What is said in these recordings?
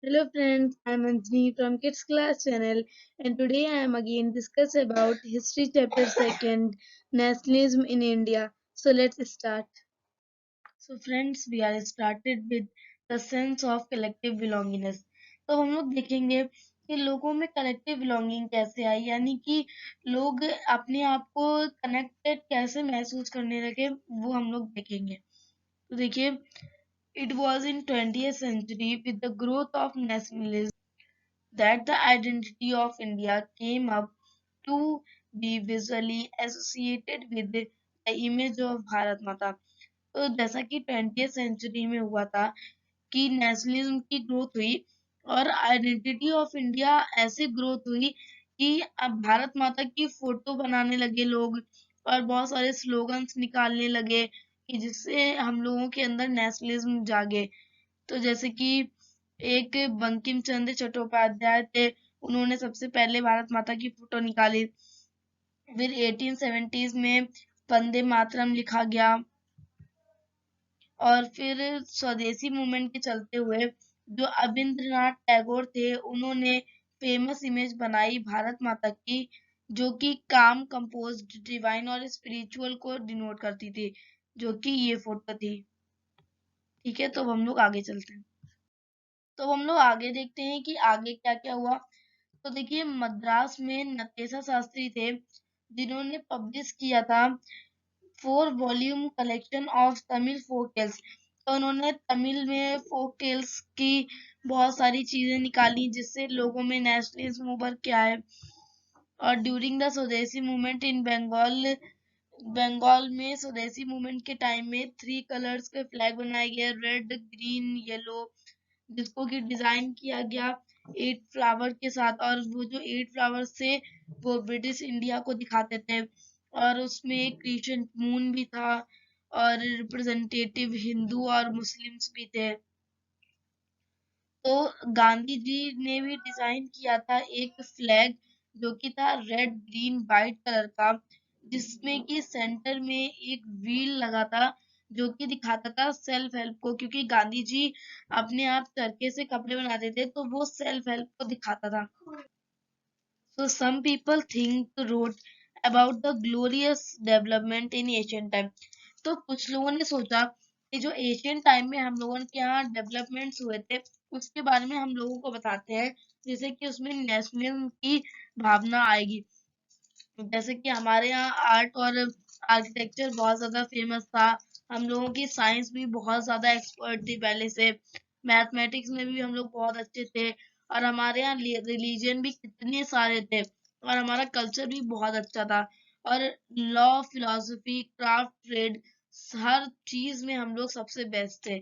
Hello friends, I'm Anjani from Kids Class channel and today I am again discuss about history chapter 2 nationalism in India. So let's start. So friends, we are started with the sense of collective belongingness. तो हम लोग देखेंगे कि लोगों में collective belonging कैसे आई, यानी कि लोग अपने आप को कनेक्टेड कैसे महसूस करने लगे, वो हम लोग देखेंगे। तो देखिए, it was in 20th century with the growth of nationalism that the identity of India came up to be visually associated with the image of Bharat माता। तो जैसा कि 20th सेंचुरी में हुआ था कि नेशनलिज्म की ग्रोथ हुई और आइडेंटिटी ऑफ इंडिया ऐसे ग्रोथ हुई कि अब भारत माता की फोटो बनाने लगे लोग और बहुत सारे स्लोगन्स निकालने लगे कि जिससे हम लोगों के अंदर नेशनलिज्म जागे। तो जैसे कि एक बंकिम चंद्र चट्टोपाध्याय थे, उन्होंने सबसे पहले भारत माता की फोटो निकाली। फिर 1870s में वंदे मातरम लिखा गया और फिर स्वदेशी मूवमेंट के चलते हुए जो अविंद्रनाथ टैगोर थे, उन्होंने फेमस इमेज बनाई भारत माता की, जो कि काम, कंपोज्ड, डिवाइन और स्पिरिचुअल को डिनोट करती थी, जो कि ये फोटो थी। ठीक है, तो हम लोग आगे चलते हैं। तो हम लोग आगे देखते हैं कि आगे क्या-क्या हुआ। तो देखिए, मद्रास में नटेशा शास्त्री थे, जिन्होंने पब्लिश किया था 4 volume collection of Tamil folk tales. तो उन्होंने तमिल में फोक टेल्स की बहुत सारी चीजें निकाली जिससे लोगों में नेशनलिज्म उभर के आए। और ड्यूरिंग द स्वदेशी मूवमेंट इन बंगाल, बंगाल में स्वदेशी मूवमेंट के टाइम में 3 कलर्स के फ्लैग बनाए गए, रेड, ग्रीन, येलो, जिसको कि डिजाइन किया गया 8 फ्लावर के साथ। और वो जो 8 फ्लावर थे वो ब्रिटिश इंडिया को दिखाते थे और उसमें एक क्रिश्चियन मून भी था और रिप्रेजेंटेटिव हिंदू और मुस्लिम्स भी थे। तो गांधी जी ने भी डिजाइन किया था एक फ्लैग जो कि था रेड ग्रीन व्हाइट कलर का, जिसमें कि सेंटर में एक व्हील लगा था जो कि दिखाता था सेल्फ हेल्प को, क्योंकि गांधी जी अपने आप चरखे से कपड़े बनाते थे तो वो सेल्फ हेल्प को दिखाता था। So some people think wrote about the glorious development in ancient time. तो कुछ लोगों ने सोचा कि जो एशियन टाइम में हम लोगों के यहाँ डेवलपमेंट्स हुए थे उसके बारे में हम लोगों को बताते हैं, जिससे कि उसमें नेशनलिज्म की भावना आएगी। जैसे कि हमारे यहाँ आर्ट और आर्किटेक्चर बहुत ज्यादा फेमस था, हम लोगों की साइंस भी बहुत ज्यादा एक्सपर्ट थी पहले से, मैथमेटिक्स में भी हम लोग बहुत अच्छे थे और हमारे यहाँ रिलीजन भी कितने सारे थे और हमारा कल्चर भी बहुत अच्छा था। और लॉ, फिलोसफी, क्राफ्ट, ट्रेड, हर चीज में हम लोग सबसे बेस्ट थे।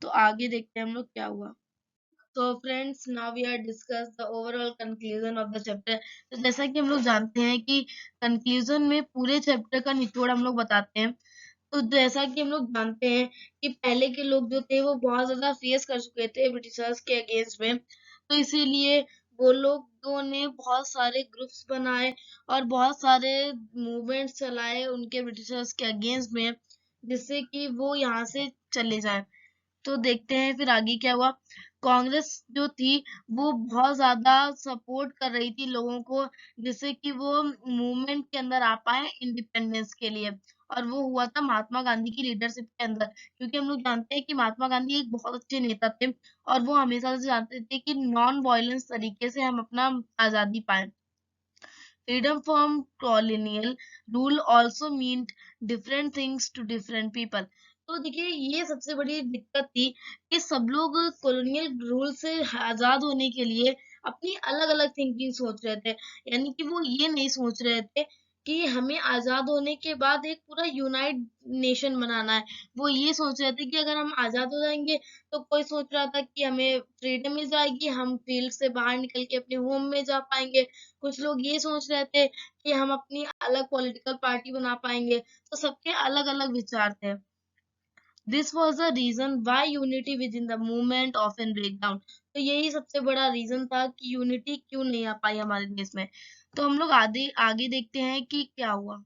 तो आगे देखते हैं हम लोग क्या हुआ। So friends, now we are discuss the overall conclusion of the chapter. तो जैसा कि हम लोग जानते हैं कि conclusion में पूरे chapter का निचोड़ हम लोग बताते हैं। तो जैसा कि हम लोग जानते हैं कि पहले के लोग जो थे वो बहुत ज्यादा फेस कर चुके थे ब्रिटिशर्स के अगेंस्ट में, तो इसीलिए वो लोगों ने बहुत सारे ग्रुप्स बनाए और बहुत सारे मूवमेंट्स चलाए उनके ब्रिटिशर्स के अगेंस्ट में, जिससे कि वो यहाँ से चले जाए। तो देखते हैं फिर आगे क्या हुआ। कांग्रेस जो थी वो बहुत ज्यादा सपोर्ट कर रही थी लोगों को, जिससे कि वो मूवमेंट के अंदर आ पाए इंडिपेंडेंस के लिए। और वो हुआ था महात्मा गांधी की लीडरशिप के अंदर, क्योंकि हम लोग जानते हैं कि महात्मा गांधी एक बहुत अच्छे नेता थे और वो हमेशा से जानते थे कि नॉन वायलेंस तरीके से हम अपना आजादी पाए। Freedom from colonial rule also meant different things to different people. तो देखिए, ये सबसे बड़ी दिक्कत थी कि सब लोग कॉलोनियल रूल से आजाद होने के लिए अपनी अलग अलग थिंकिंग सोच रहे थे, यानी कि वो ये नहीं सोच रहे थे कि हमें आजाद होने के बाद एक पूरा यूनाइट नेशन बनाना है। वो ये सोच रहे थे कि अगर हम आजाद हो जाएंगे तो कोई सोच रहा था कि हमें फ्रीडम मिल जाएगी, हम फील्ड से बाहर निकल के अपने होम में जा पाएंगे। कुछ लोग ये सोच रहे थे कि हम अपनी अलग पॉलिटिकल पार्टी बना पाएंगे। तो सबके अलग अलग विचार थे। This was the reason why unity within the movement of an break down. तो यही सबसे बड़ा रीजन था कि यूनिटी क्यों नहीं आ पाई हमारे देश में। तो हम लोग आगे आगे देखते हैं कि क्या हुआ।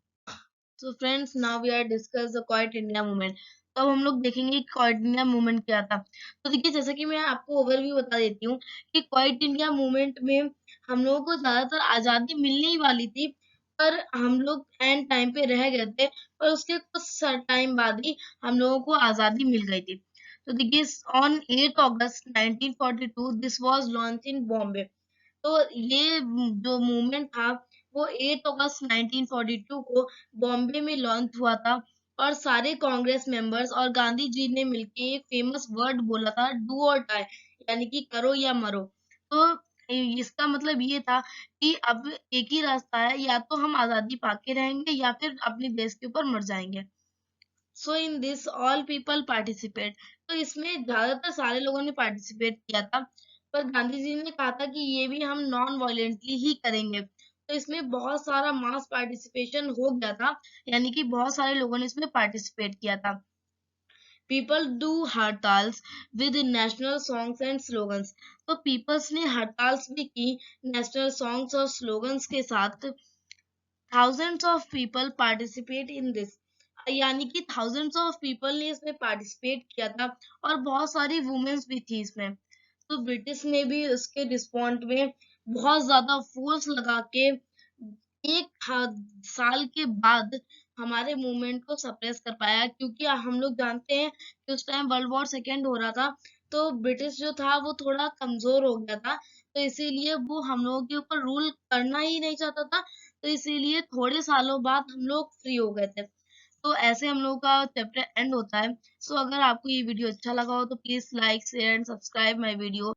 So friends, now we are discuss the Quiet India movement. तो अब हम लोग देखेंगे कि क्विट इंडिया मूवमेंट क्या था। तो देखिए, जैसा कि मैं आपको ओवरव्यू बता देती हूँ कि क्विट इंडिया मूवमेंट में हम लोगों को ज़्यादातर आज़ादी मिलने ही वाली थी, पर हम लोग एंड टाइम पे रह गए थे, पर उसके कुछ टाइम बाद ही हम लोगों को आज़ादी मिल गई थी। तो देखिए, on 8 August 1942 this was launch in Bombay. तो ये जो मूवमेंट था वो 8 अगस्त 1942 को बॉम्बे में लॉन्च हुआ था, और सारे कांग्रेस मेंबर्स और गांधी जी ने मिलके एक फेमस वर्ड बोला था, डू और डाई, यानी कि करो या मरो। तो इसका मतलब ये था कि अब एक ही रास्ता है, या तो हम आजादी पाके रहेंगे या फिर अपने देश के ऊपर मर जाएंगे। So in this all people participate. तो इसमें ज्यादातर सारे लोगों ने पार्टिसिपेट किया था, पर गांधी जी ने कहा था कि ये भी हम नॉन वायलेंटली ही करेंगे। तो इसमें बहुत सारा मास पार्टिसिपेशन हो गया था, यानी कि बहुत सारे लोगों ने इसमें पार्टिसिपेट किया था। People do hartals with national songs and slogans. तो पीपल्स ने हड़ताल्स भी की नेशनल सॉन्ग्स और स्लोगन्स के साथ। thousands of people participate in this, यानी कि thousands of people ने इसमें participate किया था, और बहुत सारी वुमेन्स भी थी इसमें। तो ब्रिटिश ने भी उसके रिस्पॉन्ड में बहुत ज्यादा फोर्स लगा के साल के बाद हमारे मूवमेंट को सप्रेस कर पाया, क्योंकि हम लोग जानते हैं कि उस टाइम वर्ल्ड वॉर सेकेंड हो रहा था, तो ब्रिटिश जो था वो थोड़ा कमजोर हो गया था, तो इसीलिए वो हम लोगों के ऊपर रूल करना ही नहीं चाहता था। तो इसीलिए थोड़े सालों बाद हम लोग फ्री हो गए थे। तो ऐसे हम लोगों का चैप्टर एंड होता है। सो अगर आपको ये वीडियो अच्छा लगा हो तो please like share and subscribe my video.